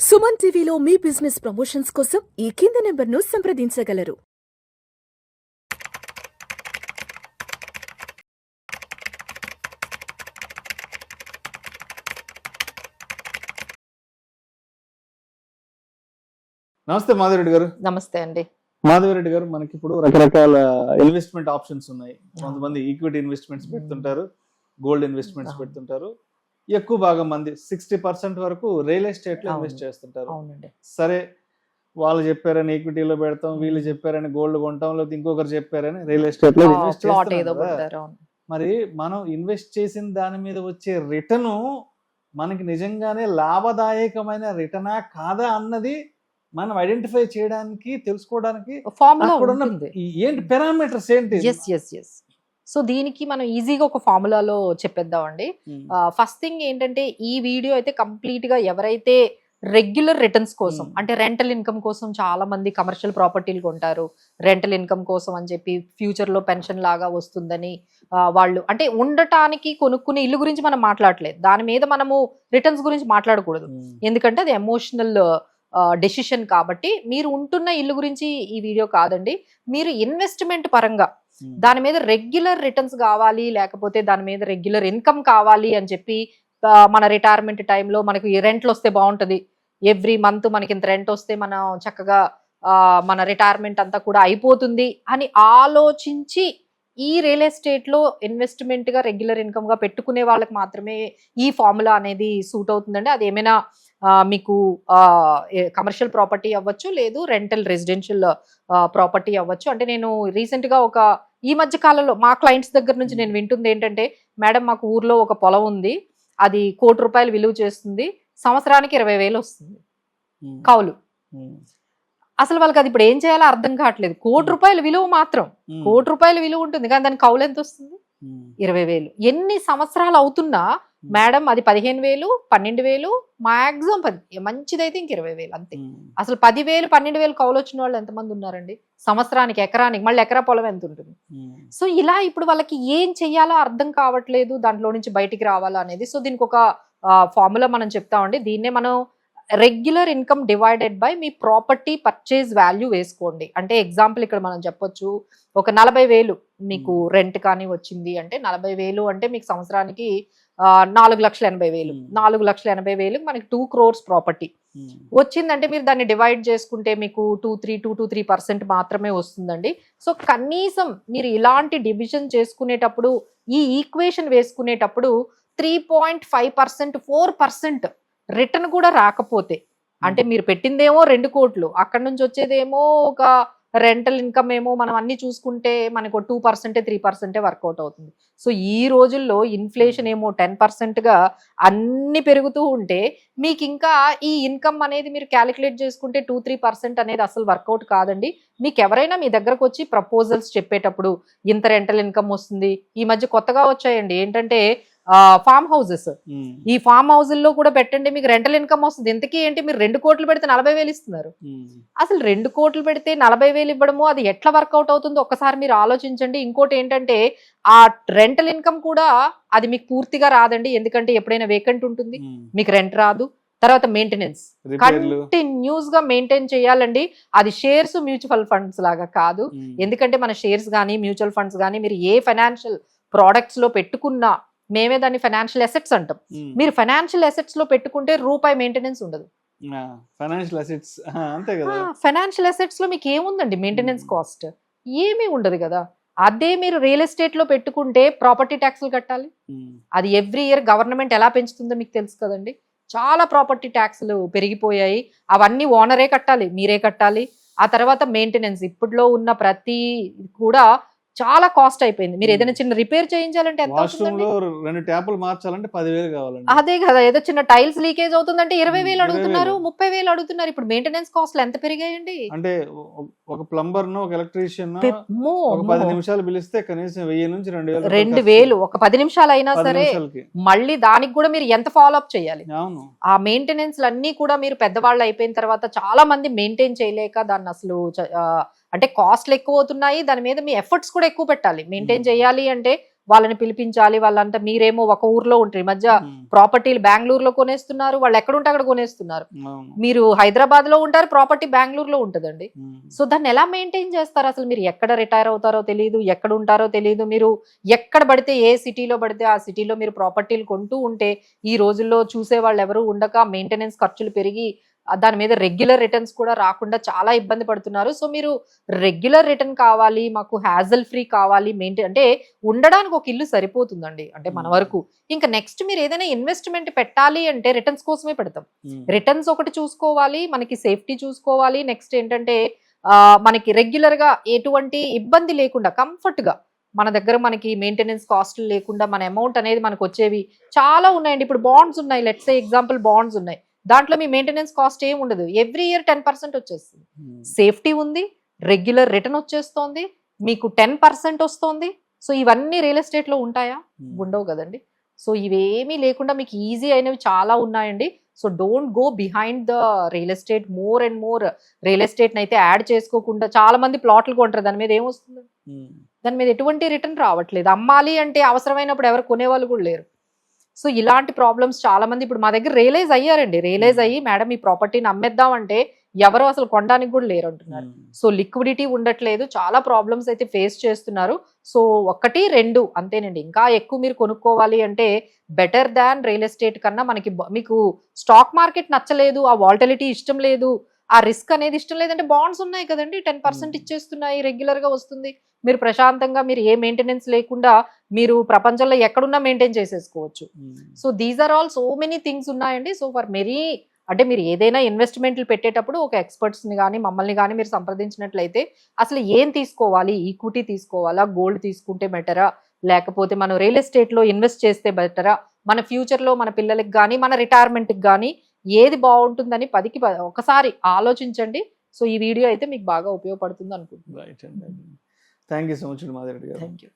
సుమన్ టీవీలో మీ business promotions కోసం ఈ కింది నెంబర్ను సంప్రదించగలరు. నమస్తే మాధవరెడ్డి గారు. నమస్తే అండి. మాధవరెడ్డి గారు, మనకి ఇప్పుడు రకరకాల ఇన్వెస్ట్మెంట్ ఆప్షన్స్ ఉన్నాయి. కొంతమంది ఈక్విటీ ఇన్వెస్ట్మెంట్స్ పెడుతుంటారు, గోల్డ్ ఇన్వెస్ట్మెంట్స్ పెడుతుంటారు. ఎక్కువ భాగం మంది 60% వరకు రియల్ ఎస్టేట్ లో ఇన్వెస్ట్ చేస్తుంటారు. సరే, వాళ్ళు చెప్పారని ఈక్విటీలో పెడతాం, వీళ్ళు చెప్పారని గోల్డ్ కొంటాం, లేకపోతే ఇంకొకరు చెప్పారని రియల్ ఎస్టేట్ లో ఇన్వెస్ట్ చేస్తాం. మరి మనం ఇన్వెస్ట్ చేసిన దాని మీద వచ్చే రిటర్న్ మనకి నిజంగానే లాభదాయకమైన రిటర్నా కాదా అన్నది మనం ఐడెంటిఫై చేయడానికి, తెలుసుకోవడానికి ఏంటి పారామీటర్స్ ఏంటి? సో దీనికి మనం ఈజీగా ఒక ఫార్ములాలో చెప్పేద్దామండి. ఫస్ట్ థింగ్ ఏంటంటే, ఈ వీడియో అయితే కంప్లీట్ గా ఎవరైతే రెగ్యులర్ రిటర్న్స్ కోసం, అంటే రెంటల్ ఇన్కమ్ కోసం, చాలా మంది కమర్షియల్ ప్రాపర్టీలు కొంటారు రెంటల్ ఇన్కమ్ కోసం అని చెప్పి, ఫ్యూచర్ లో పెన్షన్ లాగా వస్తుందని వాళ్ళు, అంటే ఉండటానికి కొనుక్కునే ఇల్లు గురించి మనం మాట్లాడలేదు, దాని మీద మనము రిటర్న్స్ గురించి మాట్లాడకూడదు, ఎందుకంటే అది ఎమోషనల్ డెసిషన్ కాబట్టి. మీరు ఉంటున్న ఇల్లు గురించి ఈ వీడియో కాదండి. మీరు ఇన్వెస్ట్మెంట్ పరంగా దాని మీద రెగ్యులర్ రిటర్న్స్ కావాలి, లేకపోతే దాని మీద రెగ్యులర్ ఇన్కమ్ కావాలి అని చెప్పి, మన రిటైర్మెంట్ టైంలో మనకి రెంట్లు వస్తే బాగుంటది, ఎవ్రీ మంత్ మనకి ఇంత రెంట్ వస్తే మనం చక్కగా మన రిటైర్మెంట్ అంతా కూడా అయిపోతుంది అని ఆలోచించి ఈ రియల్ ఎస్టేట్ లో ఇన్వెస్ట్మెంట్ గా రెగ్యులర్ ఇన్కమ్ గా పెట్టుకునే వాళ్ళకి మాత్రమే ఈ ఫార్ములా అనేది సూట్ అవుతుందండి. అది ఏమైనా మీకు కమర్షియల్ ప్రాపర్టీ అవ్వచ్చు, లేదు రెంటల్ రెసిడెన్షియల్ ప్రాపర్టీ అవ్వచ్చు. అంటే నేను రీసెంట్ గా ఈ మధ్య కాలంలో మా క్లయింట్స్ దగ్గర నుంచి నేను వింటుంది ఏంటంటే, మేడం మాకు ఊర్లో ఒక పొలం ఉంది, అది ₹1,00,00,000 విలువ చేస్తుంది, సంవత్సరానికి 20,000 వస్తుంది కౌలు. అసలు వాళ్ళకి అది ఇప్పుడు ఏం చేయాలో అర్థం కావట్లేదు. ₹1,00,00,000 విలువ మాత్రం, ₹1,00,00,000 విలువ ఉంటుంది, కానీ దాని కౌలు ఎంత వస్తుంది? 20,000. ఎన్ని సంవత్సరాలు అవుతున్నా మేడం అది 15,000, 12,000, మాక్సిమం 10, మంచిదైతే ఇంక 20,000 అంతే. అసలు 10,000, 12,000 కౌలు వచ్చిన వాళ్ళు ఎంతమంది ఉన్నారండి సంవత్సరానికి, ఎకరానికి? మళ్ళీ ఎకరా పొలం ఎంత ఉంటుంది? సో ఇలా ఇప్పుడు వాళ్ళకి ఏం చెయ్యాలో అర్థం కావట్లేదు, దాంట్లో నుంచి బయటికి రావాలా అనేది. సో దీనికి ఒక ఫార్ములా మనం చెప్తామండి. దీన్నే మనం regular income divided by me property purchase value వేసుకోండి. అంటే ఎగ్జాంపుల్ ఇక్కడ మనం చెప్పొచ్చు, ఒక 40,000 మీకు రెంట్ కానీ వచ్చింది అంటే, 40,000 అంటే మీకు సంవత్సరానికి 4,80,000. 4,80,000 మనకి 2 crores ప్రాపర్టీ వచ్చిందంటే, మీరు దాన్ని డివైడ్ చేసుకుంటే మీకు 2-3% మాత్రమే వస్తుందండి. సో కనీసం మీరు ఇలాంటి డివిజన్ చేసుకునేటప్పుడు, ఈ ఈక్వేషన్ వేసుకునేటప్పుడు 3.5%, 4% రిటర్న్ కూడా రాకపోతే, అంటే మీరు పెట్టిందేమో 2 కోట్లు, అక్కడ నుంచి వచ్చేదేమో ఒక రెంటల్ ఇన్కమ్ ఏమో మనం అన్ని చూసుకుంటే మనకు 2%, 3% వర్కౌట్ అవుతుంది. సో ఈ రోజుల్లో ఇన్ఫ్లేషన్ ఏమో 10% గా అన్ని పెరుగుతూ ఉంటే, మీకు ఇంకా ఈ ఇన్కమ్ అనేది మీరు క్యాలిక్యులేట్ చేసుకుంటే 2-3% అనేది అసలు వర్కౌట్ కాదండి. మీకు ఎవరైనా మీ దగ్గరకు వచ్చి ప్రపోజల్స్ చెప్పేటప్పుడు, ఇంత రెంటల్ ఇన్కమ్ వస్తుంది, ఈ మధ్య కొత్తగా వచ్చాయండి ఏంటంటే ఫామ్ హౌసెస్, ఈ ఫామ్ హౌజుల్లో కూడా పెట్టండి మీకు రెంటల్ ఇన్కమ్ వస్తుంది. ఇంతకీ ఏంటి, మీరు 2 కోట్లు పెడితే 40,000 ఇస్తున్నారు. అసలు 2 కోట్లు పెడితే 40,000 ఇవ్వడము, అది ఎట్లా వర్కౌట్ అవుతుందో ఒక్కసారి మీరు ఆలోచించండి. ఇంకోటి ఏంటంటే, ఆ రెంటల్ ఇన్కమ్ కూడా అది మీకు పూర్తిగా రాదండి, ఎందుకంటే ఎప్పుడైనా వేకెంట్ ఉంటుంది, మీకు రెంట్ రాదు. తర్వాత మెయింటెనెన్స్ కంటిన్యూస్ గా మెయింటైన్ చేయాలండి. అది షేర్స్, మ్యూచువల్ ఫండ్స్ లాగా కాదు. ఎందుకంటే మన షేర్స్ కానీ మ్యూచువల్ ఫండ్స్ కానీ మీరు ఏ ఫైనాన్షియల్ ప్రోడక్ట్స్ లో పెట్టుకున్నా, మేమే దాన్ని ఫైనాన్షియల్ అసెట్స్ అంటాం. మీరు ఫైనాన్షియల్ అసెట్స్ లో పెట్టుకుంటే రూపాయి మెయింటెనెన్స్ ఉండదు. ఫైనాన్షియల్ అసెట్స్ లో మీకు ఏముందండి మెయింటెనెన్స్ కాస్ట్? ఏమీ ఉండదు కదా. అదే మీరు రియల్ ఎస్టేట్ లో పెట్టుకుంటే ప్రాపర్టీ ట్యాక్స్లు కట్టాలి. అది ఎవ్రీ ఇయర్ గవర్నమెంట్ ఎలా పెంచుతుందో మీకు తెలుసు కదండి. చాలా ప్రాపర్టీ ట్యాక్స్లు పెరిగిపోయాయి, అవన్నీ ఓనరే కట్టాలి, మీరే కట్టాలి. ఆ తర్వాత మెయింటెనెన్స్, ఇప్పట్లో ఉన్న ప్రతి కూడా చాలా కాస్ట్ అయిపోయింది. మీరు ఏదైనా చిన్న రిపేర్ చేయించాలంటే ఎంత అవుతుందండి? 2 ట్యాపులు మార్చాలంటే 10,000 కావాలండి. అదే కదా, ఏదో చిన్న టైల్స్ లీకేజ్ అవుతుందంటే 20,000 అడుగుతున్నారు, 30,000 అడుగుతున్నారు. ఇప్పుడు మెయింటెనెన్స్ కాస్ట్లు ఎంత పెరిగాయండి. అంటే ఒక ప్లంబర్ ను, ఒక ఎలక్ట్రీషియన్ 10 నిమిషాలు పిలిస్తే కనీసం 1,000 నుంచి 2,000 ఒక 10 నిమిషాలు అయినా సరే, మళ్ళీ దానికి కూడా మీరు ఎంత ఫాలో అప్ చేయాలి. ఆ మెయింటెనెన్స్ అన్ని కూడా మీరు పెద్దవాళ్ళు అయిపోయిన తర్వాత చాలా మంది మెయింటైన్ చేయలేక దాన్ని అసలు అంటే కాస్ట్లు ఎక్కువ అవుతున్నాయి, దాని మీద మీ ఎఫర్ట్స్ కూడా ఎక్కువ పెట్టాలి. మెయింటైన్ చేయాలి అంటే వాళ్ళని పిలిపించాలి, వాళ్ళంతా మీరేమో ఒక ఊర్లో ఉంటారు. ఈ మధ్య ప్రాపర్టీలు బెంగళూరులో కొనేస్తున్నారు, వాళ్ళు ఎక్కడ ఉంటే అక్కడ కొనేస్తున్నారు. మీరు హైదరాబాద్ లో ఉంటారు, ప్రాపర్టీ బెంగళూరులో ఉంటుందండి. సో దాన్ని ఎలా మెయింటైన్ చేస్తారు? అసలు మీరు ఎక్కడ రిటైర్ అవుతారో తెలియదు, ఎక్కడ ఉంటారో తెలియదు. మీరు ఎక్కడ పడితే ఏ సిటీలో పడితే ఆ సిటీలో మీరు ప్రాపర్టీలు కొంటూ ఉంటే ఈ రోజుల్లో చూసే వాళ్ళు ఎవరు ఉండక మెయింటెనెన్స్ ఖర్చులు పెరిగి దాని మీద రెగ్యులర్ రిటర్న్స్ కూడా రాకుండా చాలా ఇబ్బంది పడుతున్నారు. సో మీరు రెగ్యులర్ రిటర్న్ కావాలి, మాకు హ్యాజల్ ఫ్రీ కావాలి, మెయింటైన్ అంటే ఉండడానికి ఒక ఇల్లు సరిపోతుందండి అంటే మన వరకు. ఇంకా నెక్స్ట్ మీరు ఏదైనా ఇన్వెస్ట్మెంట్ పెట్టాలి అంటే రిటర్న్స్ కోసమే పెడతాం. రిటర్న్స్ ఒకటి చూసుకోవాలి, మనకి సేఫ్టీ చూసుకోవాలి, నెక్స్ట్ ఏంటంటే మనకి రెగ్యులర్ గా ఎటువంటి ఇబ్బంది లేకుండా కంఫర్ట్ గా మన దగ్గర మనకి మెయింటెనెన్స్ కాస్ట్లు లేకుండా మన అమౌంట్ అనేది మనకు వచ్చేవి చాలా ఉన్నాయండి. ఇప్పుడు బాండ్స్ ఉన్నాయి, లెట్స్ సే ఎగ్జాంపుల్ బాండ్స్ ఉన్నాయి, దాంట్లో మీ మెయింటెనెన్స్ కాస్ట్ ఏం ఉండదు, ఎవ్రీ ఇయర్ 10% వచ్చేస్తుంది. సేఫ్టీ ఉంది, రెగ్యులర్ రిటర్న్ వచ్చేస్తోంది, మీకు 10% వస్తుంది. సో ఇవన్నీ రియల్ ఎస్టేట్ లో ఉంటాయా? ఉండవు కదండి. సో ఇవేమీ లేకుండా మీకు ఈజీ అయినవి చాలా ఉన్నాయండి. So don't go behind the real estate. More and more real estate అయితే యాడ్ చేసుకోకుండా చాలా మంది ప్లాట్లు కొంటారు, దాని మీద ఏమొస్తుంది? దాని మీద ఎటువంటి రిటర్న్ రావట్లేదు. అమ్మాలి అంటే అవసరమైనప్పుడు ఎవరు కొనేవాళ్ళు కూడా లేరు. సో ఇలాంటి ప్రాబ్లమ్స్ చాలా మంది ఇప్పుడు మా దగ్గర రియలైజ్ అయ్యారండి. రియలైజ్ అయ్యి మేడం ఈ ప్రాపర్టీని అమ్మేద్దాం అంటే ఎవరు అసలు కొనడానికి కూడా లేరు అంటున్నారు. సో లిక్విడిటీ ఉండట్లేదు, చాలా ప్రాబ్లమ్స్ అయితే ఫేస్ చేస్తున్నారు. సో 1, 2 అంతేనండి. ఇంకా ఎక్కువ మీరు కొనుక్కోవాలి అంటే బెటర్ దాన్ రియల్ ఎస్టేట్ కన్నా మీకు స్టాక్ మార్కెట్ నచ్చలేదు, ఆ వాలటిలిటీ ఇష్టం లేదు, ఆ రిస్క్ అనేది ఇష్టం లేదంటే బాండ్స్ ఉన్నాయి కదండి, 10% ఇచ్చేస్తున్నాయి, రెగ్యులర్ గా వస్తుంది. మీరు ప్రశాంతంగా మీరు ఏ మెయింటెనెన్స్ లేకుండా మీరు ప్రపంచంలో ఎక్కడున్నా మెయింటైన్ చేసేసుకోవచ్చు. So these are all so many things ఉన్నాయండి. సో ఫర్ మెరీ అంటే మీరు ఏదైనా ఇన్వెస్ట్మెంట్లు పెట్టేటప్పుడు ఒక ఎక్స్పర్ట్స్ని కానీ మమ్మల్ని కానీ మీరు సంప్రదించినట్లయితే అసలు ఏం తీసుకోవాలి, ఈక్విటీ తీసుకోవాలా, గోల్డ్ తీసుకుంటే బెటరా, లేకపోతే మనం రియల్ ఎస్టేట్లో ఇన్వెస్ట్ చేస్తే బెటరా, మన ఫ్యూచర్లో మన పిల్లలకి కానీ మన రిటైర్మెంట్కి కానీ ఏది బాగుంటుందని 10కి ఒకసారి ఆలోచించండి. సో ఈ వీడియో అయితే మీకు బాగా ఉపయోగపడుతుంది అనుకుంటున్నాను. Thank you so much Madhavi గారు. Thank you.